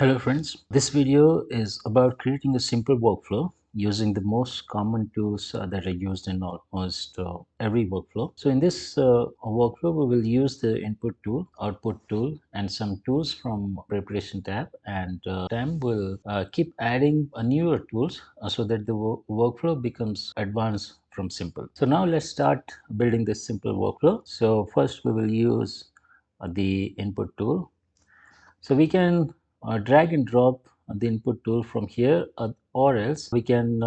Hello friends, this video is about creating a simple workflow using the most common tools that are used in almost every workflow. So in this workflow, we will use the input tool, output tool, and some tools from preparation tab, and time will keep adding newer tools so that the workflow becomes advanced from simple. So now let's start building this simple workflow. So first we will use the input tool. So we can drag and drop the input tool from here, or else we can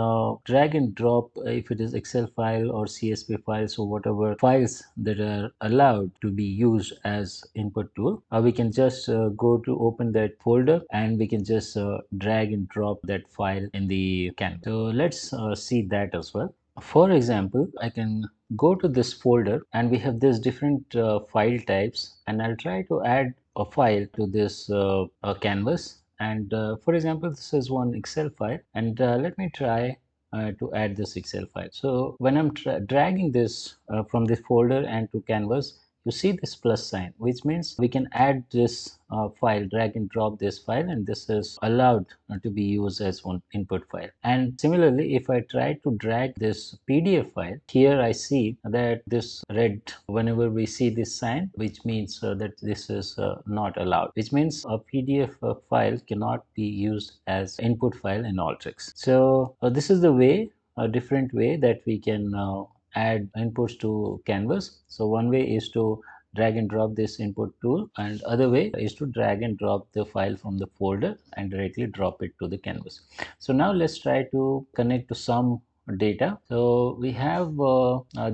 drag and drop if it is Excel file or CSV files or whatever files that are allowed to be used as input tool. We can just go to open that folder and we can just drag and drop that file in the canvas. So let's see that as well. For example, I can go to this folder and we have this different file types, and I'll try to add a file to this canvas. And for example, this is one Excel file, and let me try to add this Excel file. So when I'm dragging this from this folder and to canvas, you see this plus sign, which means we can add this file, drag and drop this file, and this is allowed to be used as one input file. And similarly, if I try to drag this PDF file, here I see that this red, whenever we see this sign, which means that this is not allowed, which means a PDF file cannot be used as input file in Alteryx. So this is the way, a different way that we can add inputs to canvas. So one way is to drag and drop this input tool, and other way is to drag and drop the file from the folder and directly drop it to the canvas. So now let's try to connect to some data. So we have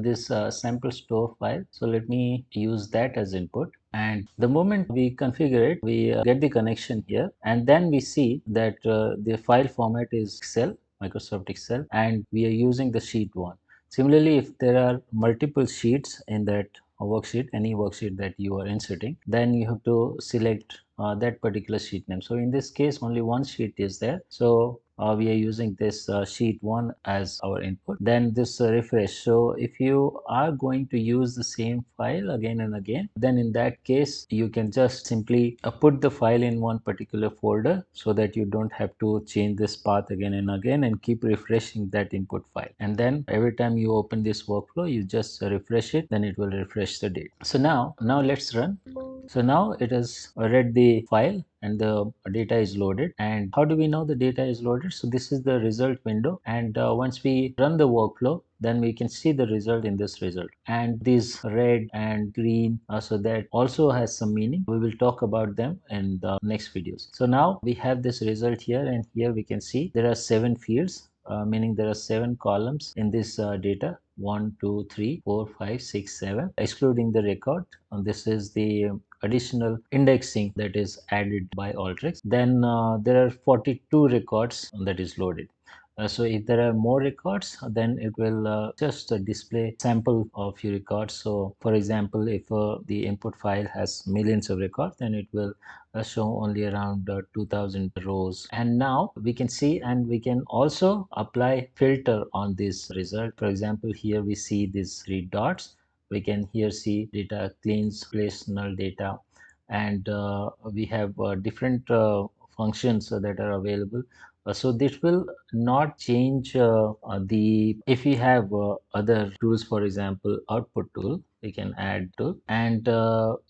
this sample store file, so let me use that as input, and the moment we configure it, we get the connection here, and then we see that the file format is Excel, Microsoft Excel, and we are using the sheet 1. Similarly, if there are multiple sheets in that worksheet, any worksheet that you are inserting, then you have to select that particular sheet name. So in this case, only one sheet is there. So we are using this sheet 1 as our input. Then this refresh. So if you are going to use the same file again and again, then in that case, you can just simply put the file in one particular folder so that you don't have to change this path again and again and keep refreshing that input file. And then every time you open this workflow, you just refresh it, then it will refresh the date. So now let's run. So now it has read the file and the data is loaded. And how do we know the data is loaded? So this is the result window, and once we run the workflow, then we can see the result in this result, and these red and green, so that also has some meaning. We will talk about them in the next videos. So now we have this result here, and here we can see there are 7 fields, meaning there are 7 columns in this data: 1, 2, 3, 4, 5, 6, 7, excluding the record. And this is the additional indexing that is added by Alteryx. Then there are 42 records that is loaded. So if there are more records, then it will just display sample of your records. So for example, if the input file has millions of records, then it will show only around 2000 rows. And now we can see, and we can also apply filter on this result. For example, here we see these 3 dots. We can here see data cleans, place null data, and we have different functions that are available. So this will not change the, if we have other tools, for example output tool, we can add to, and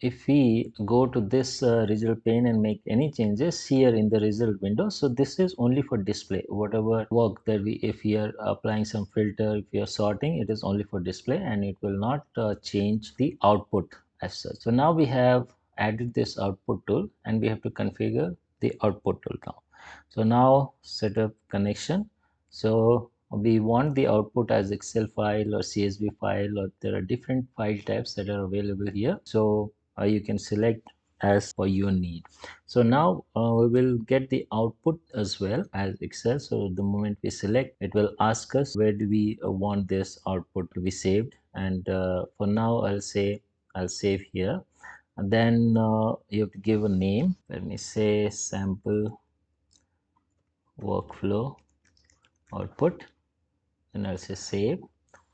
if we go to this result pane and make any changes here in the result window, so this is only for display. Whatever work that we, if we are applying some filter, if we are sorting, it is only for display, and it will not change the output as such. So now we have added this output tool, and we have to configure the output tool now. So now set up connection. So we want the output as Excel file or CSV file, or there are different file types that are available here. So you can select as per your need. So now we will get the output as well as Excel. So the moment we select, it will ask us where do we want this output to be saved. And for now, I'll say I'll save here. And then you have to give a name. Let me say sample workflow output, and I'll say save.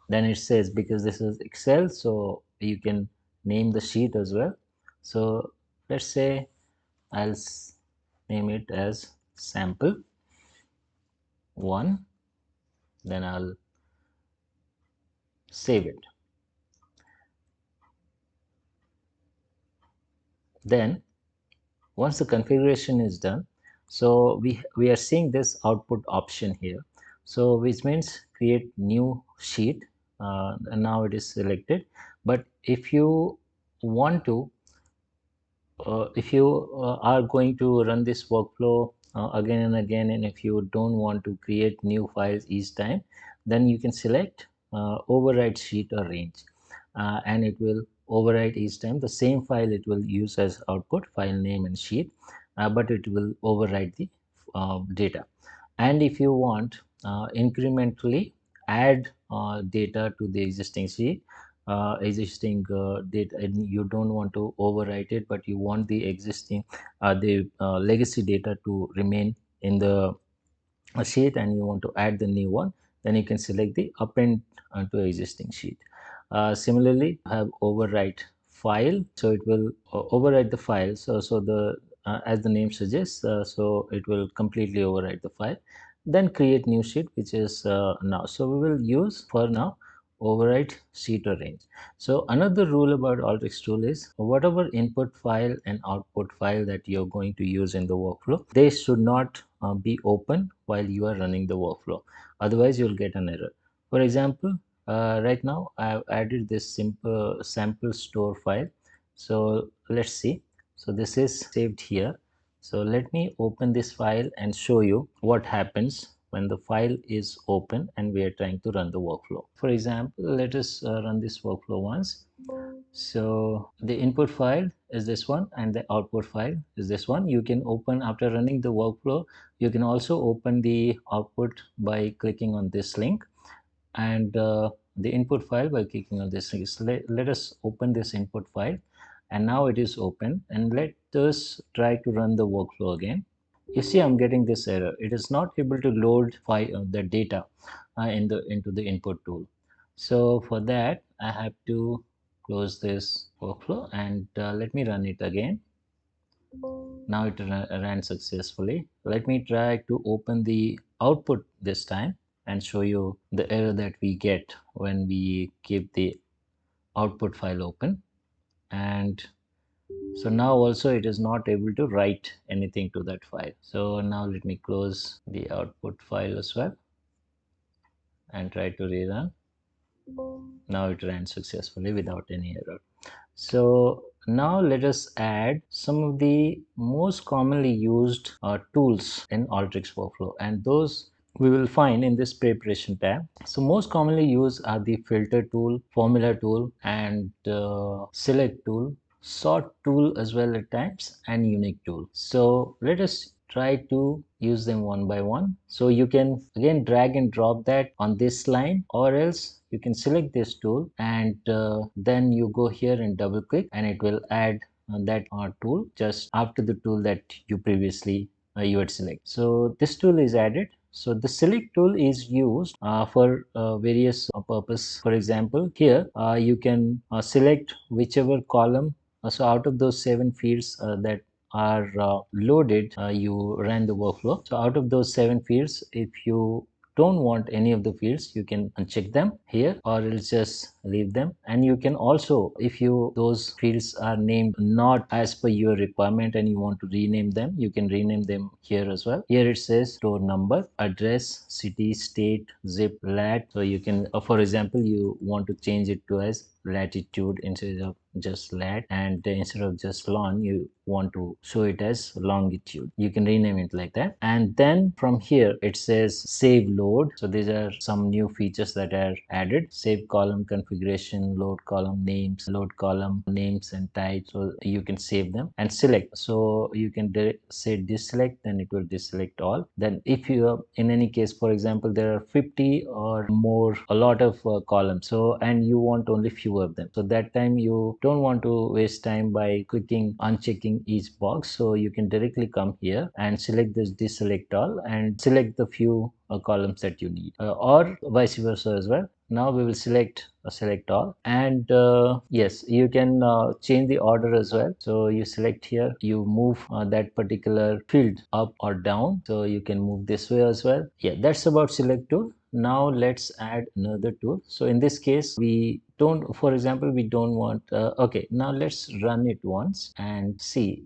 Then it says, because this is Excel, so you can name the sheet as well. So let's say I'll name it as sample 1, then I'll save it. Then once the configuration is done, so we are seeing this output option here, so which means create new sheet, and now it is selected. But if you want to if you are going to run this workflow again and again, and if you don't want to create new files each time, then you can select override sheet or range, and it will overwrite each time the same file. It will use as output file name and sheet, but it will overwrite the data. And if you want incrementally add data to the existing sheet, existing data, and you don't want to overwrite it, but you want the existing the legacy data to remain in the sheet, and you want to add the new one, then you can select the append to existing sheet. Similarly, have overwrite file, so it will overwrite the file. So the as the name suggests, so it will completely overwrite the file. Then create new sheet, which is now. So we will use for now overwrite sheet or range. So another rule about Alteryx tool is whatever input file and output file that you're going to use in the workflow, they should not be open while you are running the workflow. Otherwise, you'll get an error. For example, right now I've added this simple sample store file. So let's see. So this is saved here. So let me open this file and show you what happens when the file is open and we are trying to run the workflow. For example, let us run this workflow once. So the input file is this one and the output file is this one. You can open after running the workflow. You can also open the output by clicking on this link, and the input file by clicking on this link. So let us open this input file, and now it is open, and let us try to run the workflow again. You see I'm getting this error. It is not able to load the data into the input tool. So for that I have to close this workflow, and let me run it again. Now it ran successfully. Let me try to open the output this time and show you the error that we get when we keep the output file open. And so now also it is not able to write anything to that file. So now let me close the output file as well and try to rerun. Now it ran successfully without any error. So now let us add some of the most commonly used tools in Alteryx workflow, and those we will find in this preparation tab. So most commonly used are the filter tool, formula tool, and select tool, sort tool as well at times, and unique tool. So let us try to use them one by one. So you can again drag and drop that on this line, or else you can select this tool and then you go here and double click, and it will add that tool just after the tool that you previously you had select. So this tool is added. So the select tool is used for various purpose. For example, here you can select whichever column. So out of those 7 fields that are loaded, you ran the workflow. So out of those 7 fields, if you don't want any of the fields, you can uncheck them here, or else just leave them. And you can also, if you those fields are named not as per your requirement and you want to rename them, you can rename them here as well. Here it says store number, address, city, state, zip, lat. So you can for example, you want to change it to as latitude instead of just lat, and instead of just long you want to show it as longitude. You can rename it like that. And then from here it says save load. So these are some new features that are added: save column configuration, load column names, load column names and types. So you can save them and select. So you can say deselect, then it will deselect all. Then if you are in any case, for example, there are 50 or more, a lot of columns, so and you want only few of them, so that time you don't want to waste time by clicking unchecking each box. So you can directly come here and select this deselect all and select the few columns that you need, or vice versa as well. now we will select all, and yes, you can change the order as well. So you select here, you move that particular field up or down, so you can move this way as well. Yeah, that's about select tool. Now let's add another tool. So in this case, we don't, for example, we don't want okay, now let's run it once and see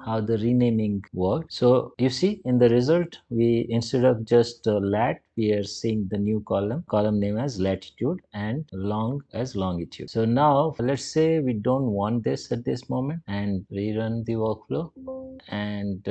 how the renaming worked. So you see in the result, we, instead of just lat, we are seeing the new column name as latitude and long as longitude. So now let's say we don't want this at this moment, and rerun the workflow, and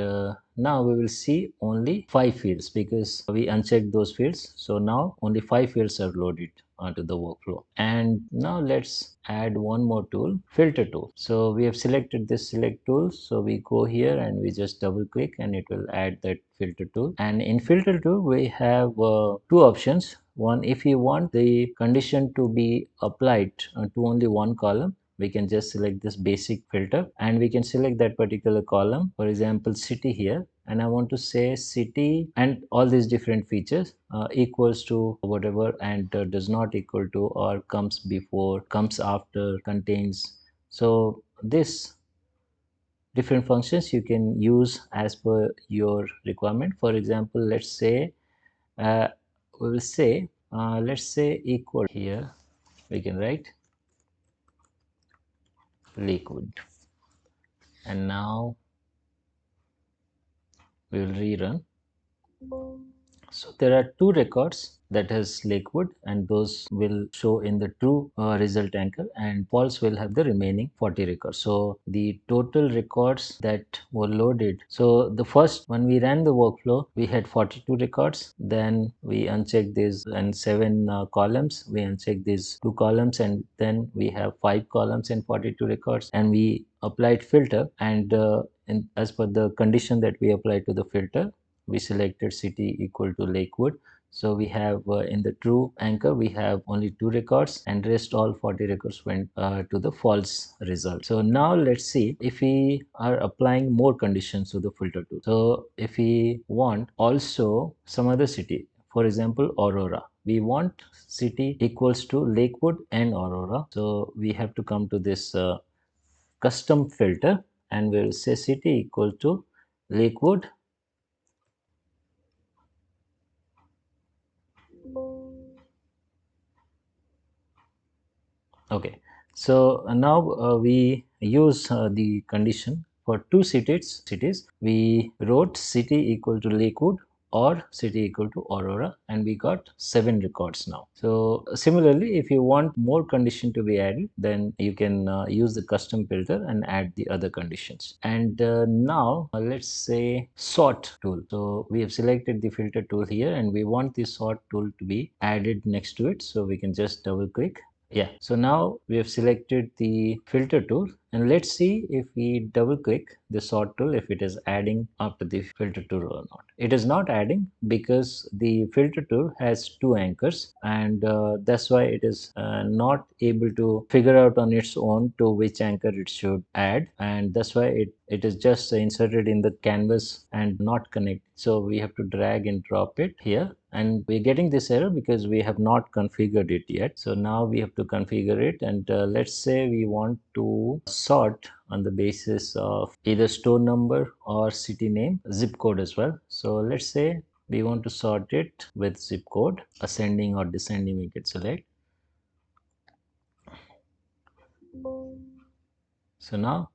now we will see only 5 fields because we unchecked those fields. So now only 5 fields are loaded onto the workflow. And now let's add one more tool, filter tool. So we have selected this select tool, so we go here and we just double click and it will add that filter tool. And in filter tool we have two options. One, if you want the condition to be applied to only one column, we can just select this basic filter and we can select that particular column, for example city here, and I want to say city and all these different features equals to whatever, and does not equal to, or comes before, comes after, contains. So this different functions you can use as per your requirement. For example, let's say uh, we will say let's say equal, here we can write liquid, and now we will rerun. So there are two records that has Lakewood, and those will show in the true result anchor, and false will have the remaining 40 records. So the total records that were loaded. So the first, when we ran the workflow, we had 42 records. Then we unchecked these and 7 columns. We unchecked these 2 columns, and then we have 5 columns and 42 records. And we applied filter, and as per the condition that we applied to the filter, we selected city equal to Lakewood. So we have in the true anchor, we have only 2 records, and rest all 40 records went to the false result. So now let's see if we are applying more conditions to the filter tool. So if we want also some other city, for example, Aurora, we want city equals to Lakewood and Aurora. So we have to come to this custom filter, and we'll say city equal to Lakewood. Okay, so now we use the condition for two cities. We wrote city equal to Lakewood or city equal to Aurora, and we got 7 records now. So similarly, if you want more condition to be added, then you can use the custom filter and add the other conditions. And now let's say sort tool. So we have selected the filter tool here, and we want the sort tool to be added next to it. So we can just double click. Yeah, so now we have selected the filter tool, and let's see if we double click the sort tool, if it is adding after the filter tool or not. It is not adding because the filter tool has 2 anchors, and that's why it is not able to figure out on its own to which anchor it should add, and that's why it is just inserted in the canvas and not connect. So we have to drag and drop it here, and we're getting this error because we have not configured it yet. So now we have to configure it, and let's say we want to sort on the basis of either store number or city name, zip code as well. So let's say we want to sort it with zip code, ascending or descending we can select. So now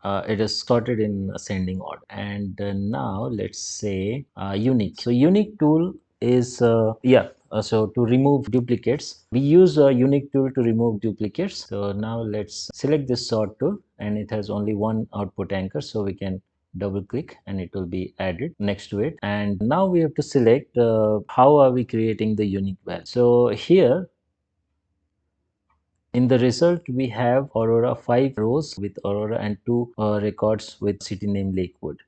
it is sorted in ascending order. And now let's say unique. So unique tool is so to remove duplicates, we use a unique tool to remove duplicates. So now let's select this sort tool, and it has only one output anchor, so we can double click and it will be added next to it. And now we have to select how are we creating the unique value. So here in the result, we have Aurora 5 rows with Aurora and 2 records with city name Lakewood.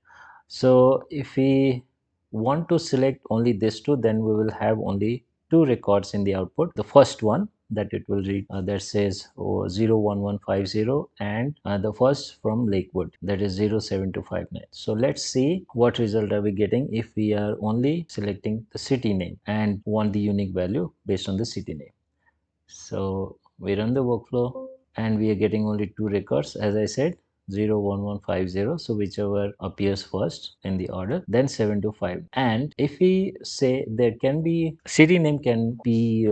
So if we want to select only this two, then we will have only 2 records in the output. The first one, that it will read that says 01150 and the first from Lakewood, that is 07259. So let's see what result are we getting if we are only selecting the city name and want the unique value based on the city name. So we run the workflow and we are getting only two records, as I said, 01150. So whichever appears first in the order, then 725. And if we say there can be city name can be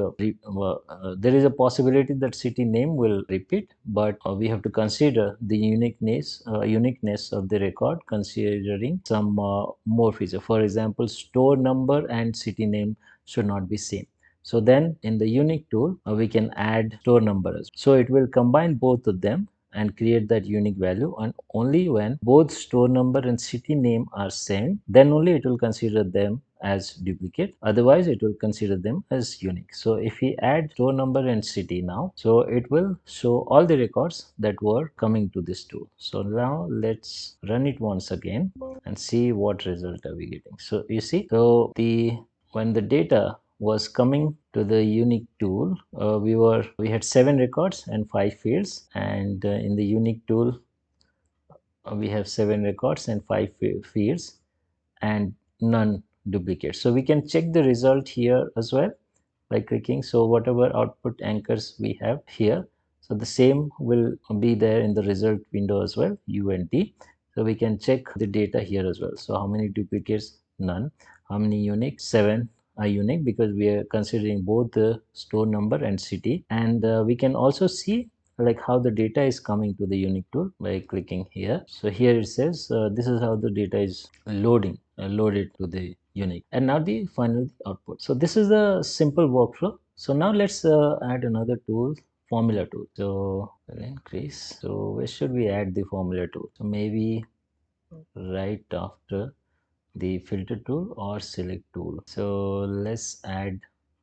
there is a possibility that city name will repeat, but we have to consider the uniqueness of the record, considering some more feature. For example, store number and city name should not be same. So then in the unique tool, we can add store number as well. So it will combine both of them and create that unique value, and only when both store number and city name are same, then only it will consider them as duplicate. Otherwise it will consider them as unique. So if we add store number and city now, so it will show all the records that were coming to this tool. So now let's run it once again and see what result are we getting. So you see, so the when the data was coming to the unique tool, we had 7 records and 5 fields, and in the unique tool we have 7 records and 5 fields and none duplicates. So we can check the result here as well by clicking. So whatever output anchors we have here, so the same will be there in the result window as well, U and T. So we can check the data here as well. So how many duplicates? None. How many unique? 7 are unique because we are considering both the store number and city. And we can also see like how the data is coming to the unique tool by clicking here. So here it says this is how the data is loaded to the unique, and now the final output. So this is a simple workflow. So now let's add another tool, formula tool. So increase. So where should we add the formula tool? So maybe right after the filter tool or select tool. So let's add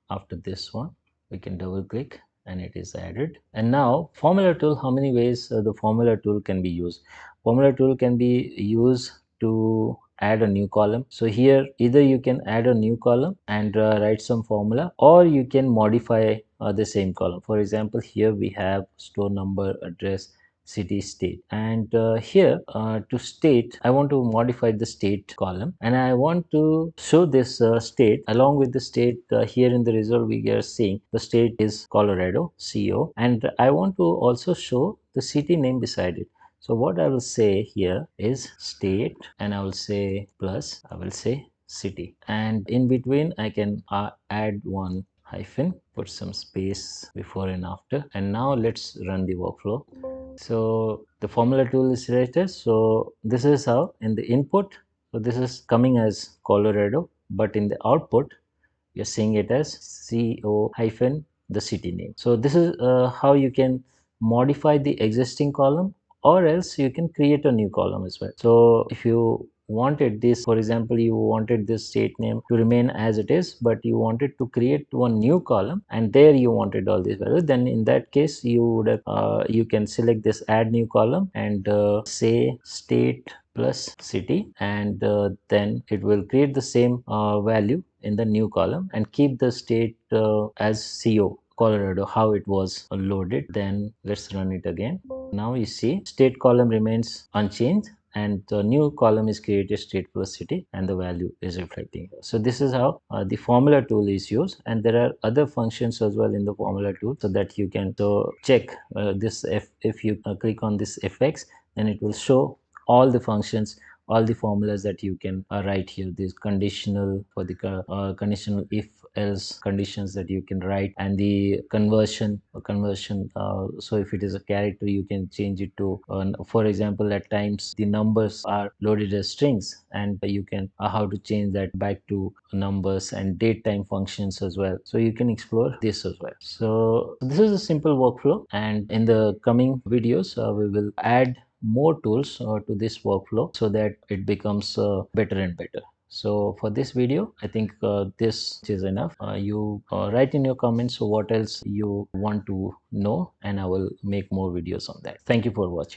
after this one. We can double click and it is added. And now formula tool, how many ways the formula tool can be used? Formula tool can be used to add a new column. So here either you can add a new column and write some formula, or you can modify the same column. For example, here we have store number, address, city, state, and here to state I want to modify the state column, and I want to show this state along with the state. Here in the result we are seeing the state is Colorado, CO, and I want to also show the city name beside it. So what I will say here is state, and I will say plus, I will say city, and in between I can add one hyphen, put some space before and after. And now let's run the workflow. So the formula tool is selected. So this is how in the input, so this is coming as Colorado, but in the output you're seeing it as CO hyphen the city name. So this is how you can modify the existing column, or else you can create a new column as well. So if you wanted this, for example, you wanted this state name to remain as it is, but you wanted to create one new column and there you wanted all these values, then in that case you would have, you can select this add new column and say state plus city, and then it will create the same value in the new column and keep the state as CO Colorado, how it was loaded. Then let's run it again. Now you see state column remains unchanged and the new column is created state plus city, and the value is reflecting here. So this is how the formula tool is used, and there are other functions as well in the formula tool, so that you can check this. If you click on this FX, then it will show all the functions, all the formulas that you can write here. This conditional, for the conditional if else conditions that you can write, and the conversion. So if it is a character, you can change it to for example, at times the numbers are loaded as strings, and you can how to change that back to numbers, and date time functions as well. So you can explore this as well. So this is a simple workflow, and in the coming videos we will add more tools to this workflow so that it becomes better and better. So for this video, I think this is enough. You write in your comments what else you want to know, and I will make more videos on that. Thank you for watching.